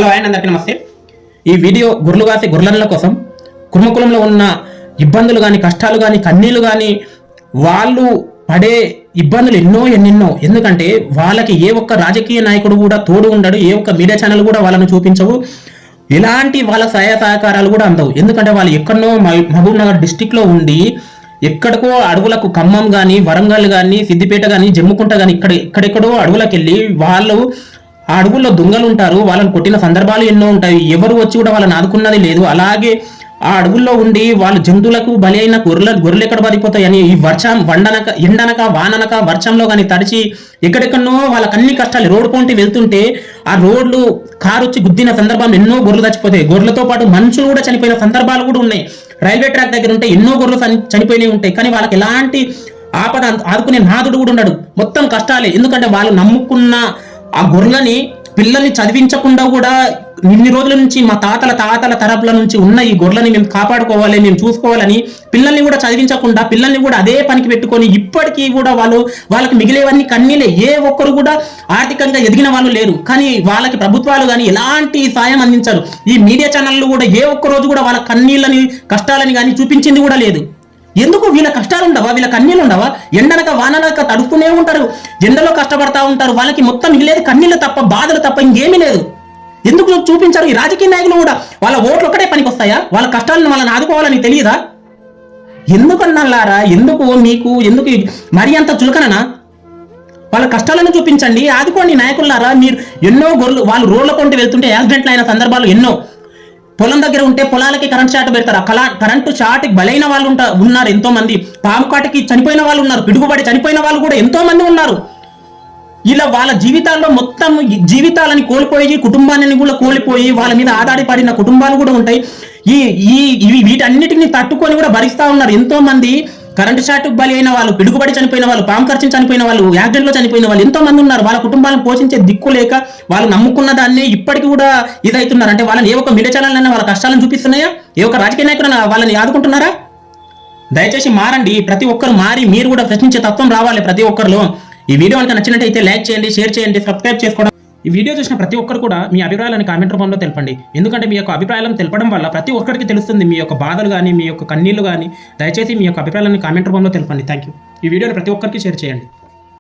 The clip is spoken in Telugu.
హలో అండ్ అందరికీ నమస్తే. ఈ వీడియో గొర్రెలు కాసే గొర్రెల కోసం కుటుంబంలో ఉన్న ఇబ్బందులు కానీ, కష్టాలు కానీ, కన్నీళ్లు కానీ, వాళ్ళు పడే ఇబ్బందులు ఎన్నెన్నో. ఎందుకంటే వాళ్ళకి ఏ ఒక్క రాజకీయ నాయకుడు కూడా తోడు ఉండడు, ఏ ఒక్క మీడియా ఛానల్ కూడా వాళ్ళని చూపించవు, ఎలాంటి వాళ్ళ సహాయ సహకారాలు కూడా అందవు. ఎందుకంటే వాళ్ళు ఎక్కడనో మహబూబ్ నగర్ డిస్టిక్ లో ఉండి ఎక్కడికో అడవులకు ఖమ్మం కానీ, వరంగల్ కానీ, సిద్దిపేట కానీ, జమ్ముకుంట కానీ ఇక్కడెక్కడో అడవులకు వెళ్ళి వాళ్ళు ఆ అడవుల్లో దొంగలు ఉంటారు, వాళ్ళని కొట్టిన సందర్భాలు ఎన్నో ఉంటాయి. ఎవరు వచ్చి కూడా వాళ్ళని ఆదుకున్నది లేదు. అలాగే ఆ అడవుల్లో ఉండి వాళ్ళు జంతువులకు బలి అయిన గొర్రెలు ఎక్కడ పడిపోతాయని ఈ వర్షం ఎండనక వాననక వర్షంలో కానీ తడిచి ఎక్కడెక్కడనో వాళ్ళకి అన్ని కష్టాలు రోడ్డు పోంటి వెళ్తుంటే ఆ రోడ్లు కారు వచ్చి గుద్దిన సందర్భాలు ఎన్నో గొర్రెలు చచ్చిపోతాయి. గొర్రెలతో పాటు మనుషులు కూడా చనిపోయిన సందర్భాలు కూడా ఉన్నాయి. రైల్వే ట్రాక్ దగ్గర ఉంటే ఎన్నో గొర్రెలు చనిపోయినవి ఉంటాయి. కానీ వాళ్ళకి ఎలాంటి ఆపద ఆదుకునే నాదుడు కూడా ఉన్నాడు. మొత్తం కష్టాలే. ఎందుకంటే వాళ్ళు నమ్ముకున్న ఆ గొర్రెలని పిల్లల్ని చదివించకుండా కూడా ఇన్ని రోజుల నుంచి మా తాతల తరపుల నుంచి ఉన్న ఈ గొర్రెలని మేము కాపాడుకోవాలి, మేము చూసుకోవాలని పిల్లల్ని కూడా చదివించకుండా పిల్లల్ని కూడా అదే పనికి పెట్టుకొని ఇప్పటికీ కూడా వాళ్ళకి మిగిలేవన్నీ కన్నీలే. ఏ ఒక్కరు కూడా ఆర్థికంగా ఎదిగిన వాళ్ళు లేరు. కానీ వాళ్ళకి ప్రభుత్వాలు కానీ ఎలాంటి సాయం అందించారు. ఈ మీడియా ఛానళ్ళు కూడా ఏ ఒక్క రోజు కూడా వాళ్ళ కన్నీళ్ళని కష్టాలని కానీ చూపించింది కూడా లేదు. ఎందుకు? వీళ్ళ కష్టాలు ఉండవా? వీళ్ళ కన్నీళ్ళు ఉండవా? ఎండనక వాననక తడుస్తూనే ఉంటారు, ఎండలో కష్టపడతా ఉంటారు. వాళ్ళకి మొత్తం మిగిలేదు కన్నీళ్ళు తప్ప, బాధలు తప్ప ఇంకేమీ లేదు. ఎందుకు చూపించారు? ఈ రాజకీయ నాయకులు కూడా వాళ్ళ ఓట్లు ఒకటే పనికి వస్తాయా? వాళ్ళ కష్టాలను వాళ్ళని ఆదుకోవాలని తెలియదా? ఎందుకన్నారా? ఎందుకు మరీ అంత చులకననా? వాళ్ళ కష్టాలను చూపించండి, ఆదుకోండి నాయకులారా. మీరు ఎన్నో గొర్రెలు వాళ్ళు రోడ్ల కొంటి వెళ్తుంటే యాక్సిడెంట్లు అయిన సందర్భాలు ఎన్నో. పొలం దగ్గర ఉంటే పొలాలకి కరెంట్ షాట్ పెడతారు. కరెంటు షాట్కి బలైన వాళ్ళు ఉన్నారు ఎంతో మంది. పాము కాటికి చనిపోయిన వాళ్ళు ఉన్నారు, పిడుగుబడి చనిపోయిన వాళ్ళు కూడా ఎంతో మంది ఉన్నారు. ఇలా వాళ్ళ జీవితాల్లో మొత్తం జీవితాలని కోల్పోయి, కుటుంబాన్ని కూడా కోల్పోయి, వాళ్ళ మీద ఆధారపడిన కుటుంబాలు కూడా ఉంటాయి. వీటన్నిటిని తట్టుకొని కూడా భరిస్తా ఉన్నారు ఎంతో మంది. కరెంటు షాట్ బలి అయిన వాళ్ళు, పిడుగుబడి చనిపోయిన వాళ్ళు, పాము ఖర్చుని చనిపోయిన వాళ్ళు, యాక్సిడెంట్లో చనిపోయిన వాళ్ళు ఎంతో మంది ఉన్నారు. వాళ్ళ కుటుంబాలను పోషించే దిక్కు లేక వాళ్ళు నమ్ముకున్న దాన్ని ఇప్పటికీ కూడా ఇదవుతున్నారు. అంటే వాళ్ళని ఏ ఒక్క మీడియా ఛానల్ వాళ్ళ కష్టాలను చూపిస్తున్నాయా? ఏ ఒక్క రాజకీయ నాయకులు వాళ్ళని ఆదుకుంటున్నారా? దయచేసి మారండి. ప్రతి ఒక్కరు మారి మీరు కూడా ప్రశ్నించే తత్వం రావాలి ప్రతి ఒక్కరిలో. ఈ వీడియో కనుక నచ్చినట్టయితే లైక్ చేయండి, షేర్ చేయండి, సబ్స్క్రైబ్ చేసుకోవడం. ఈ వీడియో చూసిన ప్రతి ఒక్కరు కూడా మీ అభిప్రాయాలను కామెంట్ రూపంలో తెలపండి. ఎందుకంటే మీ యొక్క అభిప్రాయాలను తెలపడం వల్ల ప్రతి ఒక్కరికి తెలుస్తుంది మీ యొక్క బాధలు కానీ, మీ యొక్క కన్నీళ్లు కానీ. దయచేసి మీ యొక్క అభిప్రాయాలను కామెంట్ రూపంలో తెలపండి. Thank you. ఈ వీడియోని ప్రతి ఒక్కరికి షేర్ చేయండి.